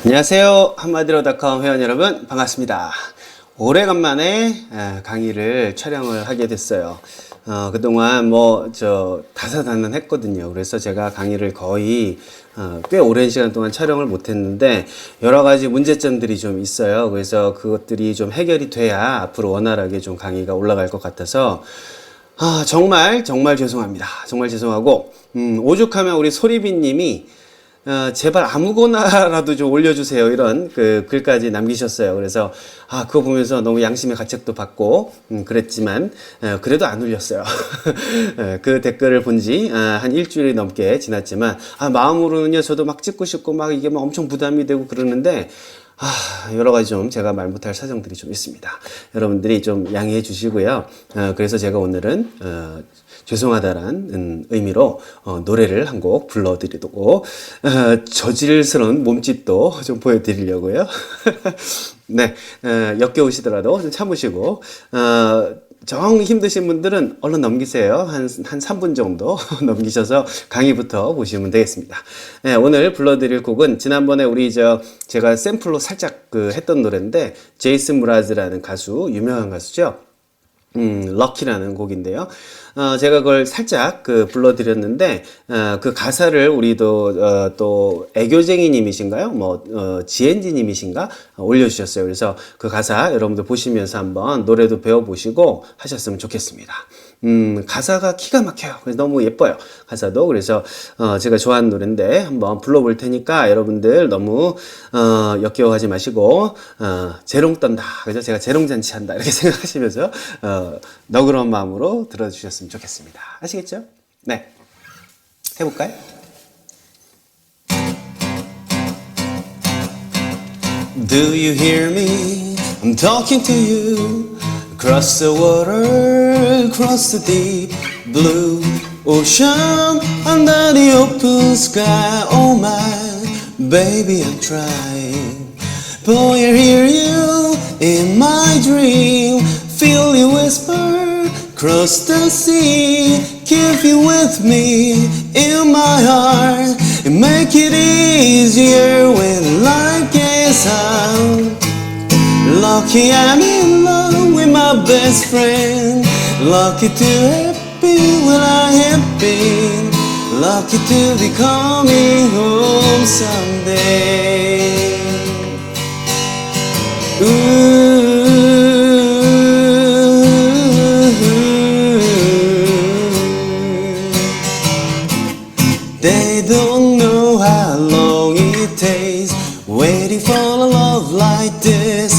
안녕하세요. 한마디로닷컴 회원 여러분 반갑습니다. 오래간만에 강의를 촬영을 하게 됐어요. 그동안 다사다난했거든요. 그래서 제가 강의를 거의 꽤 오랜 시간 동안 촬영을 못했는데 여러 가지 문제점들이 좀 있어요. 그래서 그것들이 좀 해결이 돼야 앞으로 원활하게 좀 강의가 올라갈 것 같아서 정말 죄송합니다. 정말 죄송하고 오죽하면 우리 소리비님이 제발 아무거나라도 좀 올려주세요. 이런 글까지 남기셨어요. 그래서, 그거 보면서 너무 양심의 가책도 받고, 그랬지만, 그래도 안 올렸어요. 그 댓글을 본 지, 한 일주일이 넘게 지났지만, 마음으로는요, 저도 막 찍고 싶고, 막 이게 막 엄청 부담이 되고 그러는데, 여러 가지 좀 제가 말 못할 사정들이 좀 있습니다. 여러분들이 좀 양해해 주시고요. 그래서 제가 오늘은, 죄송하다라는 의미로 노래를 한 곡 불러드리고 저질스러운 몸짓도 좀 보여드리려고요. 네, 역겨우시더라도 좀 참으시고 정 힘드신 분들은 얼른 넘기세요. 한 3분 정도 넘기셔서 강의부터 보시면 되겠습니다. 네, 오늘 불러드릴 곡은 지난번에 제가 샘플로 살짝 했던 노래인데 제이슨 무라즈라는 가수, 유명한 가수죠. 럭키라는 곡인데요. 제가 그걸 살짝 불러드렸는데, 그 가사를 우리도, 또, 애교쟁이님이신가요? 지엔지님이신가? 올려주셨어요. 그래서 그 가사 여러분들 보시면서 한번 노래도 배워보시고 하셨으면 좋겠습니다. 가사가 기가 막혀요. 그래서 너무 예뻐요. 가사도. 그래서, 제가 좋아하는 노래인데 한번 불러볼 테니까 여러분들 너무, 역겨워하지 마시고, 재롱 떤다. 그래서 제가 재롱잔치 한다. 이렇게 생각하시면서, 너그러운 마음으로 들어주셨으면 좋겠습니다. 아시겠죠? 네. 해볼까요? Do you hear me? I'm talking to you. Across the water, across the deep blue ocean, under the open sky. Oh my, baby, I'm trying. Boy, I hear you in my dream. Feel you whisper across the sea. Keep you with me in my heart and make it easier when life gets hard. Lucky I'm in love with my best friend. Lucky to have been what I have been. Lucky to be coming home someday. They don't know how long it takes waiting for a love like this.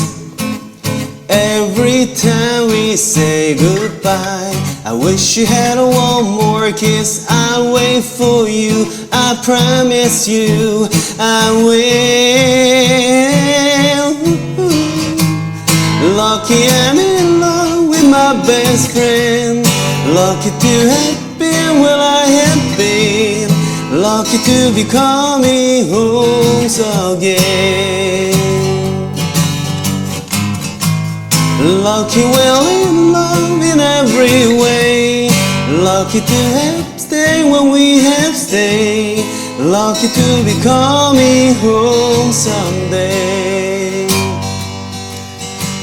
Every time we say goodbye, I wish you had one more kiss. I'll wait for you, I promise you I will. Lucky I'm in love with my best friend. Lucky to have been where I have been. Lucky to be coming home again. Lucky we're in love in every way. Lucky to have stayed when we have stayed. Lucky to be coming home someday.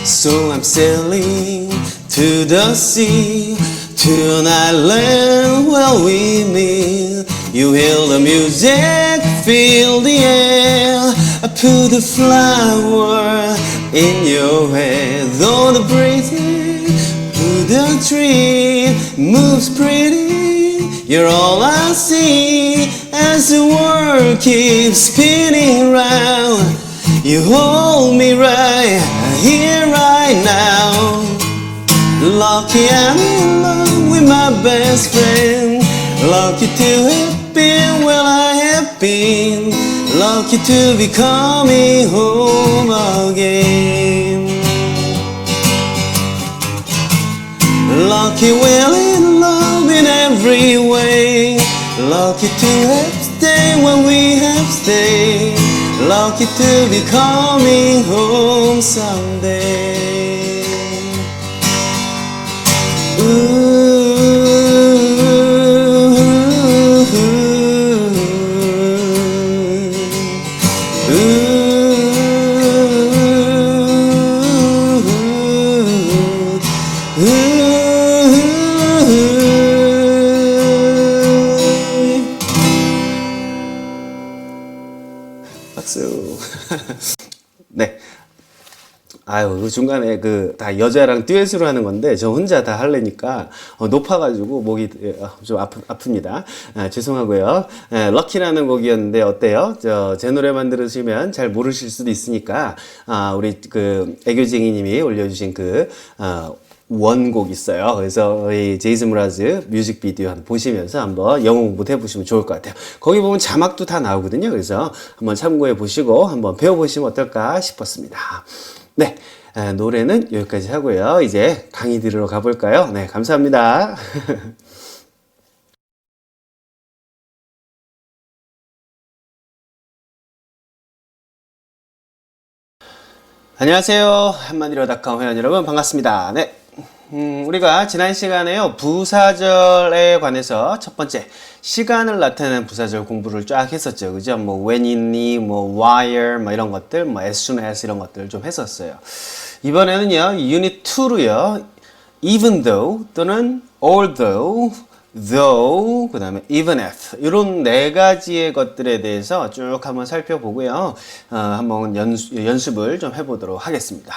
So I'm sailing to the sea, to an island where we meet. You hear the music, feel the air. I put a flower in your hair. Though the breeze through the tree moves pretty, you're all I see as the world keeps spinning round. You hold me right here, right now. Lucky I'm in love with my best friend. Lucky to have been where I have been. Lucky to be coming home again. Lucky we're in love in every way. Lucky to have stayed when we have stayed. Lucky to be coming home someday. Ooh. 박수. 네. 아유, 그 중간에 다 여자랑 듀엣으로 하는 건데, 저 혼자 다 하려니까, 높아가지고 목이 좀 아픕니다. 죄송하고요. 럭키라는 곡이었는데, 어때요? 제 노래만 들으시면 잘 모르실 수도 있으니까, 우리 애교쟁이님이 올려주신 원곡 있어요. 그래서 이 제이슨 무라즈 뮤직비디오 한번 보시면서 한번 영어 공부도 해보시면 좋을 것 같아요. 거기 보면 자막도 다 나오거든요. 그래서 한번 참고해 보시고 한번 배워보시면 어떨까 싶었습니다. 네, 노래는 여기까지 하고요. 이제 강의 들으러 가볼까요? 네, 감사합니다. 안녕하세요. 한마디로닷컴 회원 여러분 반갑습니다. 네. 우리가 지난 시간에요, 부사절에 관해서 첫 번째, 시간을 나타내는 부사절 공부를 쫙 했었죠. 그죠? 뭐, when이니, 뭐, where, 뭐, 이런 것들, 뭐, as soon as 이런 것들을 좀 했었어요. 이번에는요, unit 2로요, even though 또는 although, though, 그 다음에 even if 이런 네 가지의 것들에 대해서 쭉 한번 살펴보고요. 한번 연습을 좀 해보도록 하겠습니다.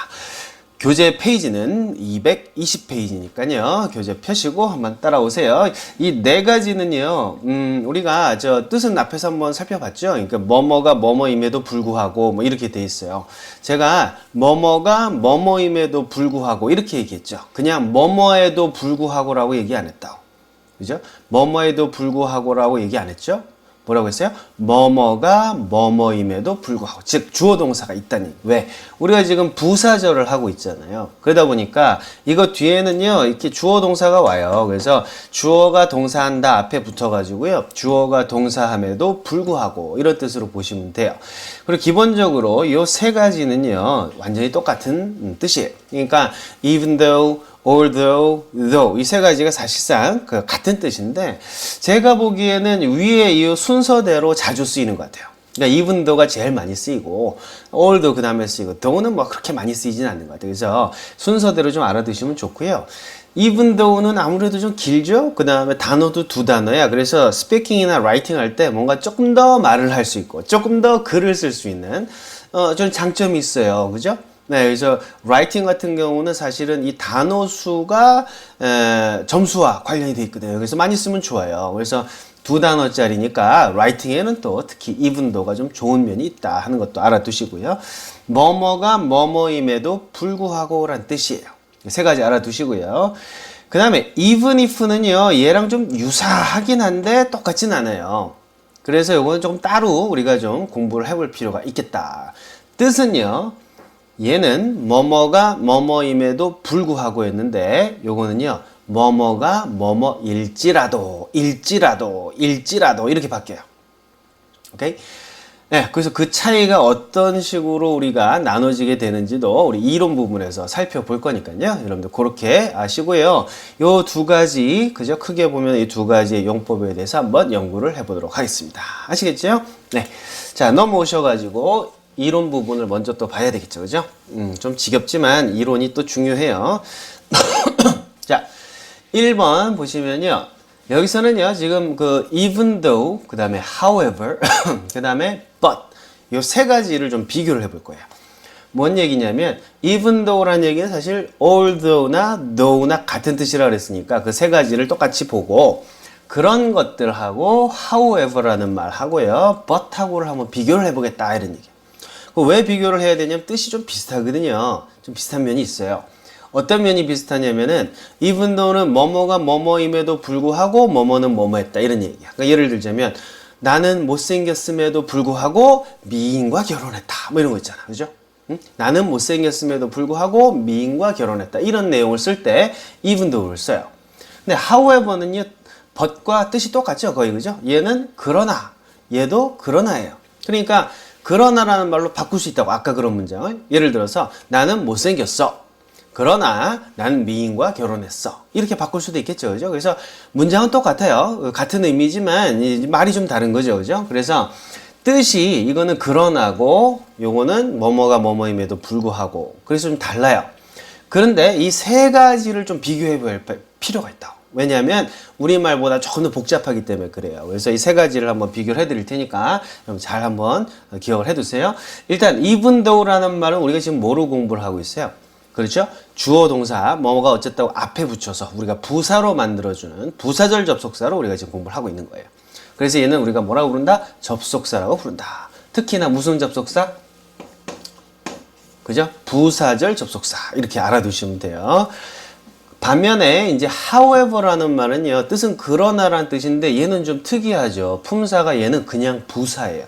교재 페이지는 220페이지니까요. 교재 펴시고 한번 따라오세요. 이 네 가지는요, 우리가 뜻은 앞에서 한번 살펴봤죠. 그러니까 뭐뭐가 뭐뭐임에도 불구하고 뭐 이렇게 돼 있어요. 제가 뭐뭐가 뭐뭐임에도 불구하고 이렇게 얘기했죠. 그냥 뭐뭐에도 불구하고라고 얘기 안 했다고. 그죠? 뭐뭐에도 불구하고라고 얘기 안 했죠? 뭐라고 했어요? 뭐뭐가 뭐뭐임에도 불구하고. 즉, 주어 동사가 있다니. 왜? 우리가 지금 부사절을 하고 있잖아요. 그러다 보니까 이거 뒤에는요, 이렇게 주어 동사가 와요. 그래서 주어가 동사한다 앞에 붙어가지고요. 주어가 동사함에도 불구하고. 이런 뜻으로 보시면 돼요. 그리고 기본적으로 이 세 가지는요, 완전히 똑같은 뜻이에요. 그러니까, even though, although, though 이 세 가지가 사실상 같은 뜻인데 제가 보기에는 위에 이 순서대로 자주 쓰이는 것 같아요. 그러니까 even though가 제일 많이 쓰이고 although 그 다음에 쓰이고 though는 뭐 그렇게 많이 쓰이지는 않는 것 같아요. 그래서 순서대로 좀 알아두시면 좋고요. even though는 아무래도 좀 길죠? 그 다음에 단어도 두 단어야. 그래서 speaking이나 writing 할 때 뭔가 조금 더 말을 할 수 있고 조금 더 글을 쓸 수 있는 좀 장점이 있어요. 그죠? 네, 그래서 writing 같은 경우는 사실은 이 단어 수가 점수와 관련이 돼 있거든요. 그래서 많이 쓰면 좋아요. 그래서 두 단어짜리니까 writing에는 또 특히 even though가 좀 좋은 면이 있다 하는 것도 알아두시고요. 뭐뭐가 뭐뭐임에도 불구하고란 뜻이에요. 세 가지 알아두시고요. 그 다음에 even if는요, 얘랑 좀 유사하긴 한데 똑같진 않아요. 그래서 이거는 조금 따로 우리가 좀 공부를 해볼 필요가 있겠다. 뜻은요, 얘는 뭐뭐가 뭐뭐임에도 불구하고 했는데 요거는요, 뭐뭐가 뭐뭐일지라도 일지라도 이렇게 바뀌어요. 오케이? 네, 그래서 그 차이가 어떤 식으로 우리가 나눠지게 되는지도 우리 이론 부분에서 살펴볼 거니까요. 여러분들 그렇게 아시고요. 요 두 가지, 그죠? 크게 보면 이 두 가지의 용법에 대해서 한번 연구를 해보도록 하겠습니다. 아시겠죠? 네. 자, 넘어오셔가지고 이론 부분을 먼저 또 봐야 되겠죠. 그죠? 좀 지겹지만 이론이 또 중요해요. 자, 1번 보시면요. 여기서는요, 지금 even though, 그 다음에 however, 그 다음에 but, 요 세 가지를 좀 비교를 해볼 거예요. 뭔 얘기냐면, even though라는 얘기는 사실 although나 though나 같은 뜻이라 그랬으니까 그 세 가지를 똑같이 보고, 그런 것들하고 however라는 말하고요, but하고를 한번 비교를 해보겠다, 이런 얘기예요. 왜 비교를 해야 되냐면 뜻이 좀 비슷하거든요. 좀 비슷한 면이 있어요. 어떤 면이 비슷하냐면은 even though는 뭐뭐가 뭐뭐임에도 불구하고 뭐뭐는 뭐뭐했다 이런 얘기야. 그러니까 예를 들자면 나는 못생겼음에도 불구하고 미인과 결혼했다 뭐 이런 거 있잖아. 그죠? 응? 나는 못생겼음에도 불구하고 미인과 결혼했다 이런 내용을 쓸 때 even though를 써요. 근데 however는요, but과 뜻이 똑같죠, 거의. 그죠? 얘는 그러나, 얘도 그러나예요. 그러니까 그러나라는 말로 바꿀 수 있다고. 아까 그런 문장을 예를 들어서 나는 못생겼어, 그러나 나는 미인과 결혼했어, 이렇게 바꿀 수도 있겠죠. 그죠? 그래서 문장은 똑같아요. 같은 의미지만 말이 좀 다른 거죠. 그죠? 그래서 뜻이 이거는 그러나고 요거는 뭐뭐가 뭐뭐임에도 불구하고, 그래서 좀 달라요. 그런데 이 세 가지를 좀 비교해 볼 필요가 있다고. 왜냐하면 우리말보다 조금 더 복잡하기 때문에 그래요. 그래서 이 세 가지를 한번 비교를 해드릴 테니까 여러분 잘 한번 기억을 해두세요. 일단 even though라는 말은 우리가 지금 뭐로 공부를 하고 있어요? 그렇죠? 주어 동사 뭐가 어쨌다고 앞에 붙여서 우리가 부사로 만들어주는 부사절 접속사로 우리가 지금 공부를 하고 있는 거예요. 그래서 얘는 우리가 뭐라고 부른다? 접속사라고 부른다. 특히나 무슨 접속사? 그죠? 부사절 접속사 이렇게 알아두시면 돼요. 반면에 이제 however라는 말은요, 뜻은 그러나라는 뜻인데 얘는 좀 특이하죠. 품사가 얘는 그냥 부사예요.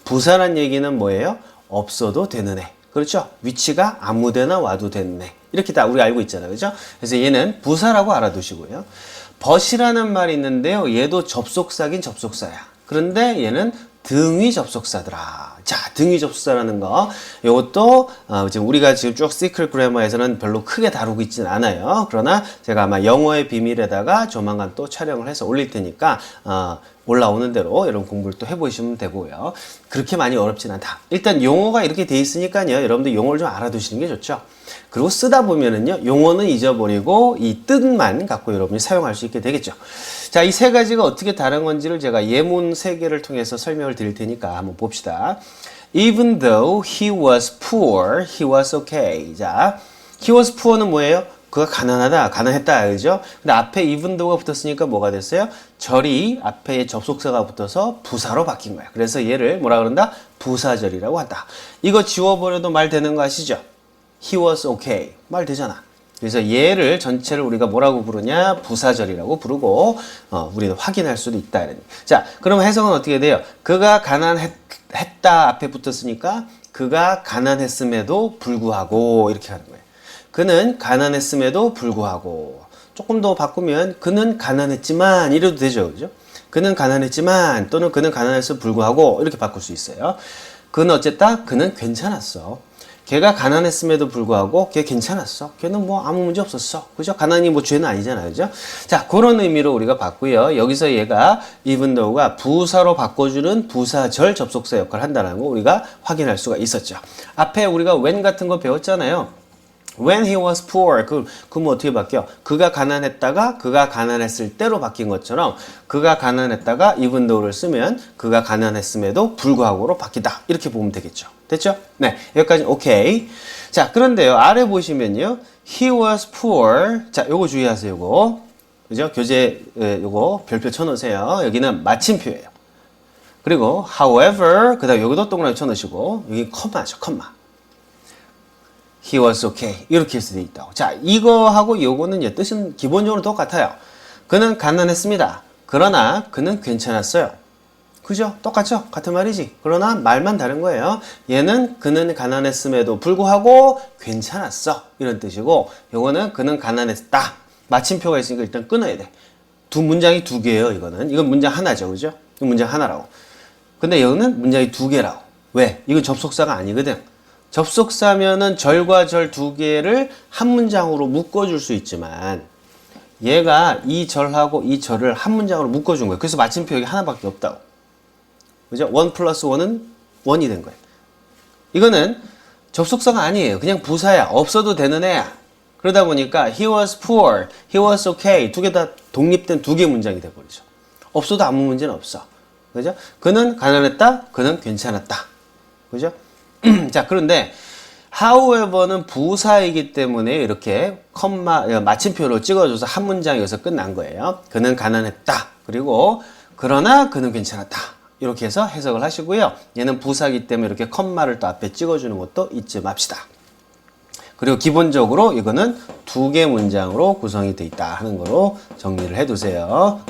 부사란 얘기는 뭐예요? 없어도 되는 애. 그렇죠? 위치가 아무데나 와도 되는 애. 이렇게 다 우리 알고 있잖아요. 그죠? 그래서 얘는 부사라고 알아두시고요. but이라는 말이 있는데요. 얘도 접속사긴 접속사야. 그런데 얘는 등위 접속사더라. 자, 등위 접속사라는 거. 이것도 지금 우리가 지금 쭉 시크릿 그래머에서는 별로 크게 다루고 있진 않아요. 그러나 제가 아마 영어의 비밀에다가 조만간 또 촬영을 해서 올릴 테니까 올라오는 대로 여러분 공부를 또 해보시면 되고요. 그렇게 많이 어렵진 않다. 일단 용어가 이렇게 돼 있으니까요. 여러분들 용어를 좀 알아두시는 게 좋죠. 그리고 쓰다 보면은요, 용어는 잊어버리고 이 뜻만 갖고 여러분이 사용할 수 있게 되겠죠. 자, 이 세 가지가 어떻게 다른 건지를 제가 예문 세 개를 통해서 설명을 드릴 테니까 한번 봅시다. Even though he was poor, he was okay. 자, he was poor는 뭐예요? 그가 가난하다, 가난했다, 그죠? 근데 앞에 even though가 붙었으니까 뭐가 됐어요? 절이 앞에 접속사가 붙어서 부사로 바뀐 거야. 그래서 얘를 뭐라 그런다? 부사절이라고 한다. 이거 지워버려도 말 되는 거 아시죠? He was okay. 말 되잖아. 그래서 얘를 전체를 우리가 뭐라고 부르냐? 부사절이라고 부르고 우리는 확인할 수도 있다. 자, 그럼 해석은 어떻게 돼요? 그가 가난했다 앞에 붙었으니까 그가 가난했음에도 불구하고 이렇게 하는 거예요. 그는 가난했음에도 불구하고 조금 더 바꾸면 그는 가난했지만 이래도 되죠. 그죠? 그는 가난했지만 또는 그는 가난했음에도 불구하고 이렇게 바꿀 수 있어요. 그는 어쨌다? 그는 괜찮았어. 걔가 가난했음에도 불구하고 걔 괜찮았어. 걔는 뭐 아무 문제 없었어. 그죠? 가난이 뭐 죄는 아니잖아요. 그죠? 자, 그런 의미로 우리가 봤고요. 여기서 얘가 even though가 부사로 바꿔주는 부사절 접속사 역할을 한다는 거 우리가 확인할 수가 있었죠. 앞에 우리가 when 같은 거 배웠잖아요. When he was poor, 그럼 어떻게 바뀌어? 그가 가난했다가 그가 가난했을 때로 바뀐 것처럼 그가 가난했다가 even though를 쓰면 그가 가난했음에도 불구하고로 바뀐다. 이렇게 보면 되겠죠. 됐죠? 네, 여기까지 오케이. 자, 그런데요, 아래 보시면요, he was poor. 자, 요거 주의하세요. 요거 그죠? 교재 요거 별표 쳐놓으세요. 여기는 마침표예요. 그리고 however, 그다음 여기도 동그라미 쳐놓으시고 여기 컴마죠, 컴마. He was okay. 이렇게 해서 돼 있다고. 자, 이거하고 요거는 뜻은 기본적으로 똑같아요. 그는 가난했습니다. 그러나 그는 괜찮았어요. 그죠? 똑같죠? 같은 말이지. 그러나 말만 다른 거예요. 얘는 그는 가난했음에도 불구하고 괜찮았어. 이런 뜻이고 요거는 그는 가난했다. 마침표가 있으니까 일단 끊어야 돼. 두 문장이 두 개예요. 이건 문장 하나죠. 그죠? 이건 문장 하나라고. 근데 여기는 문장이 두 개라고. 왜? 이건 접속사가 아니거든. 접속사면은 절과 절 두 개를 한 문장으로 묶어줄 수 있지만 얘가 이 절하고 이 절을 한 문장으로 묶어준 거예요. 그래서 마침표 여기 하나밖에 없다고. 그죠? 1 플러스 1은 1이 된 거예요. 이거는 접속사가 아니에요. 그냥 부사야. 없어도 되는 애야. 그러다 보니까 he was poor, he was okay 두 개 다 독립된 두 개 문장이 돼버리죠. 없어도 아무 문제는 없어. 그죠? 그는 가난했다, 그는 괜찮았다. 그죠? 자, 그런데 however는 부사이기 때문에 이렇게 마침표로 찍어줘서 한 문장 여기서 끝난 거예요. 그는 가난했다. 그리고 그러나 그는 괜찮았다. 이렇게 해서 해석을 하시고요. 얘는 부사이기 때문에 이렇게 컴마를 또 앞에 찍어주는 것도 잊지 맙시다. 그리고 기본적으로 이거는 두 개 문장으로 구성이 되어 있다 하는 거로 정리를 해두세요.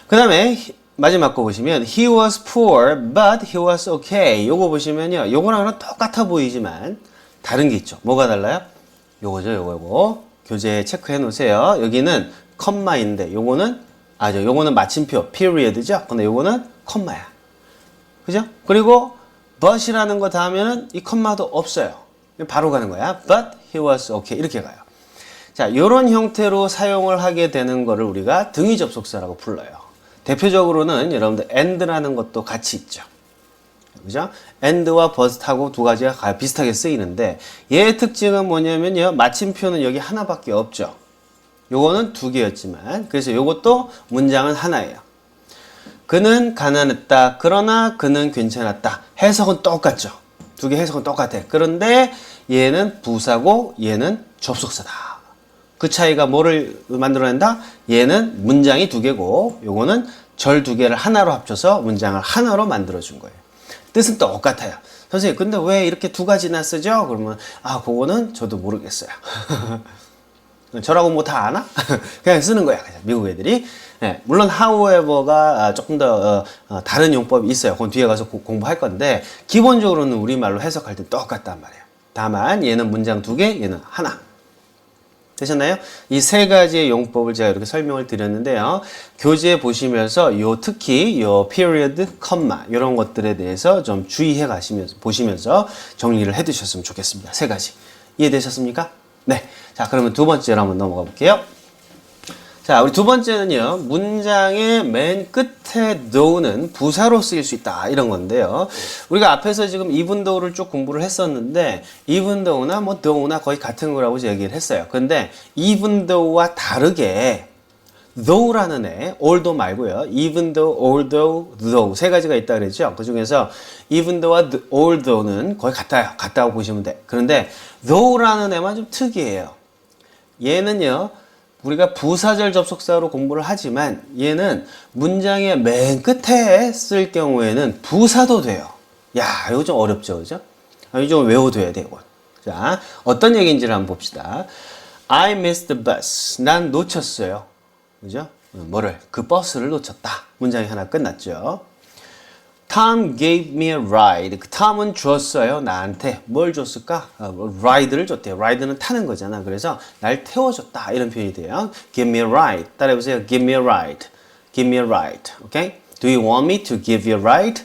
그 다음에 마지막 거 보시면 he was poor but he was okay. 요거 보시면요, 요거랑은 똑같아 보이지만 다른 게 있죠. 뭐가 달라요? 요거죠. 요거 교재에 체크해 놓으세요. 여기는 컴마인데 요거는 요거는 마침표 period죠. 근데 요거는 컴마야. 그죠? 그리고 but이라는 거 다음에는 이 컴마도 없어요. 바로 가는 거야. but he was okay. 이렇게 가요. 자, 요런 형태로 사용을 하게 되는 거를 우리가 등위 접속사라고 불러요. 대표적으로는 여러분들 and라는 것도 같이 있죠. 그죠? and와 but하고 두 가지가 비슷하게 쓰이는데 얘의 특징은 뭐냐면요, 마침표는 여기 하나밖에 없죠. 요거는 두 개였지만, 그래서 요것도 문장은 하나예요. 그는 가난했다. 그러나 그는 괜찮았다. 해석은 똑같죠. 두 개 해석은 똑같아. 그런데 얘는 부사고 얘는 접속사다. 그 차이가 뭐를 만들어낸다? 얘는 문장이 두 개고 요거는 절 두 개를 하나로 합쳐서 문장을 하나로 만들어준 거예요. 뜻은 똑같아요. 선생님 근데 왜 이렇게 두 가지나 쓰죠? 그러면 그거는 저도 모르겠어요. 저라고 뭐 다 아나? 그냥 쓰는 거야. 그냥 미국 애들이. 네, 물론 however가 조금 더 다른 용법이 있어요. 그건 뒤에 가서 공부할 건데 기본적으로는 우리말로 해석할 때 똑같단 말이에요. 다만 얘는 문장 두 개, 얘는 하나. 되셨나요? 이 세 가지의 용법을 제가 이렇게 설명을 드렸는데요. 교재 보시면서 특히 period, comma 이런 것들에 대해서 좀 주의해 가시면서 보시면서 정리를 해 두셨으면 좋겠습니다. 세 가지. 이해되셨습니까? 네. 자, 그러면 두 번째로 한번 넘어가 볼게요. 자, 우리 두 번째는요. 문장의 맨 끝에 though는 부사로 쓰일 수 있다. 이런 건데요. 우리가 앞에서 지금 even though를 쭉 공부를 했었는데 even though나 뭐 though나 거의 같은 거라고 얘기를 했어요. 근데 even though와 다르게 though라는 애, although 말고요. even though, although, though 세 가지가 있다 그랬죠. 그 중에서 even though와 although는 거의 같아요. 같다고 보시면 돼. 그런데 though라는 애만 좀 특이해요. 얘는요. 우리가 부사절 접속사로 공부를 하지만 얘는 문장의 맨 끝에 쓸 경우에는 부사도 돼요. 야, 이거 좀 어렵죠, 그죠? 이거 좀 외워둬야 돼요. 자, 어떤 얘기인지를 한번 봅시다. I missed the bus. 난 놓쳤어요. 그죠? 뭐를? 그 버스를 놓쳤다. 문장이 하나 끝났죠. Tom gave me a ride. 그 Tom은 줬어요. 나한테. 뭘 줬을까? ride를 줬대요. ride는 타는 거잖아. 그래서 날 태워줬다. 이런 표현이 돼요. Give me a ride. 따라해보세요. Give me a ride. Give me a ride. Okay? Do you want me to give you a ride?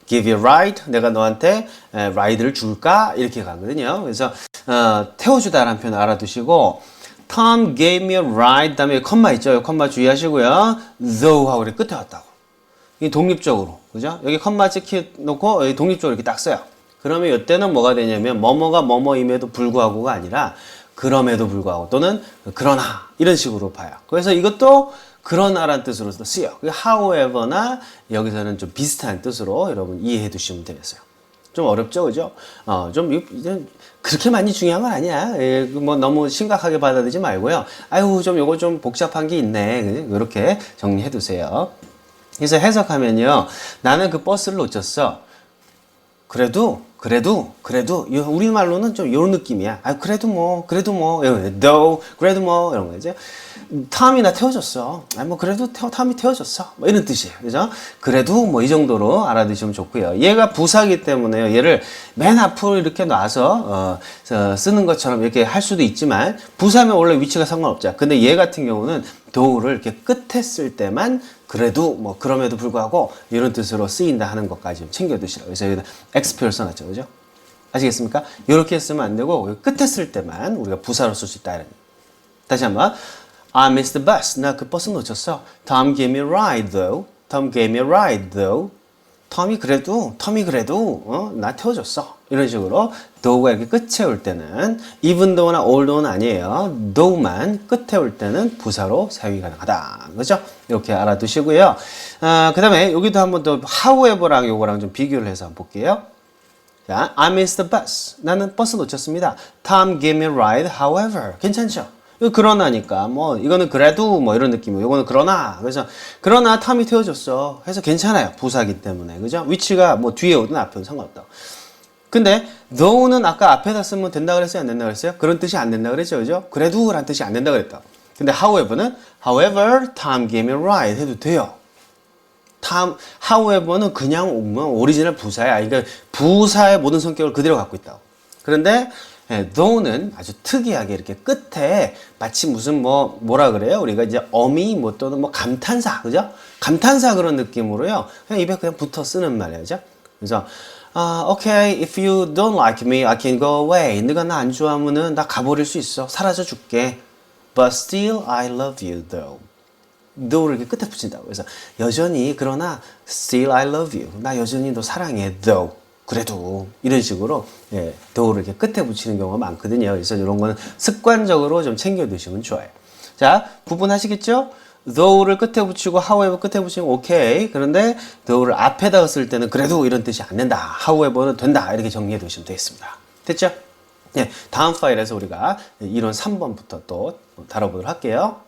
Give you a ride. 내가 너한테 ride를 줄까? 이렇게 가거든요. 그래서 태워주다라는 표현 알아두시고 Tom gave me a ride. 다음에 컴마 있죠. 컴마 주의하시고요. though 하고 끝에 왔다고. 이 독립적으로, 그죠? 여기 컴마 찍혀놓고 여기 독립적으로 이렇게 딱 써요. 그러면 이때는 뭐가 되냐면 뭐뭐가 뭐뭐임에도 불구하고가 아니라 그럼에도 불구하고 또는 그러나 이런 식으로 봐요. 그래서 이것도 그러나라는 뜻으로 쓰여. however나 여기서는 좀 비슷한 뜻으로 여러분 이해해 두시면 되겠어요. 좀 어렵죠, 그죠? 좀 그렇게 많이 중요한 건 아니야. 뭐 너무 심각하게 받아들이지 말고요. 아유, 좀 요거 좀 복잡한 게 있네. 이렇게 정리해 두세요. 그래서 해석하면요. 나는 그 버스를 놓쳤어. 그래도 우리말로는 좀 이런 느낌이야. 그래도 뭐 though 그래도 뭐 이런 거죠. 탐이 나 태워줬어. 그래도 탐이 태워줬어. 뭐 이런 뜻이에요. 그죠? 그래도 뭐 이 정도로 알아두시면 좋고요. 얘가 부사기 때문에요. 얘를 맨 앞으로 이렇게 놔서 쓰는 것처럼 이렇게 할 수도 있지만 부사면 원래 위치가 상관없죠. 근데 얘 같은 경우는 though를 이렇게 끝에 쓸 때만 그래도 뭐 그럼에도 불구하고 이런 뜻으로 쓰인다 하는 것까지 좀 챙겨두시라고. 그래서 여기다 XP를 써놨죠. 그죠? 아시겠습니까? 이렇게 쓰면 안 되고 끝에 쓸 때만 우리가 부사로 쓸 수 있다. 이런. 다시 한번. I missed the bus. 나 그 버스 놓쳤어. Tom gave me a ride though. Tom gave me a ride though. 텀이 그래도 나 태워줬어. 이런 식으로 though가 이렇게 끝에 올 때는 even though나 although는 아니에요. though만 끝에 올 때는 부사로 사용이 가능하다. 그죠? 이렇게 알아두시고요. 그 다음에 여기도 한번 더 however랑 요거랑 좀 비교를 해서 한번 볼게요. 자, I missed the bus. 나는 버스 놓쳤습니다. Tom gave me a ride. However. 괜찮죠? 이거 그러나니까 뭐 이거는 그래도 뭐 이런 느낌이고 이거는 그러나. 그래서 그러나 탐이 태워줬어 해서 괜찮아요. 부사기 때문에. 그죠? 위치가 뭐 뒤에 오든 앞에 오든 상관없다고. 근데 though는 아까 앞에다 쓰면 된다 그랬어요? 안 된다 그랬어요? 그런 뜻이 안 된다 그랬죠? 그죠? 그래도 라는 뜻이 안 된다 그랬다. 근데 however Tom gave me a ride 해도 돼요. however는 그냥 오리지널 부사야. 그러니까 부사의 모든 성격을 그대로 갖고 있다고. 그런데 though는 아주 특이하게 이렇게 끝에 마치 무슨 뭐라 그래요? 우리가 이제 어미 뭐 또는 뭐 감탄사, 그죠? 감탄사 그런 느낌으로요. 그냥 입에 그냥 붙어 쓰는 말이죠. 그래서 okay, if you don't like me, I can go away. 네가 나 안 좋아하면은 나 가버릴 수 있어. 사라져 줄게. But still, I love you, though. though를 이렇게 끝에 붙인다고. 그래서 여전히 그러나 still I love you. 나 여전히 너 사랑해, though. 그래도 이런 식으로 though를 이렇게 끝에 붙이는 경우가 많거든요. 그래서 이런 거는 습관적으로 좀 챙겨 두시면 좋아요. 자, 구분하시겠죠? though를 끝에 붙이고 however 끝에 붙이면 오케이. 그런데 though를 앞에다가 쓸 때는 그래도 이런 뜻이 안 된다. however는 된다. 이렇게 정리해 두시면 되겠습니다. 됐죠? 네, 다음 파일에서 우리가 이론 3번부터 또 다뤄보도록 할게요.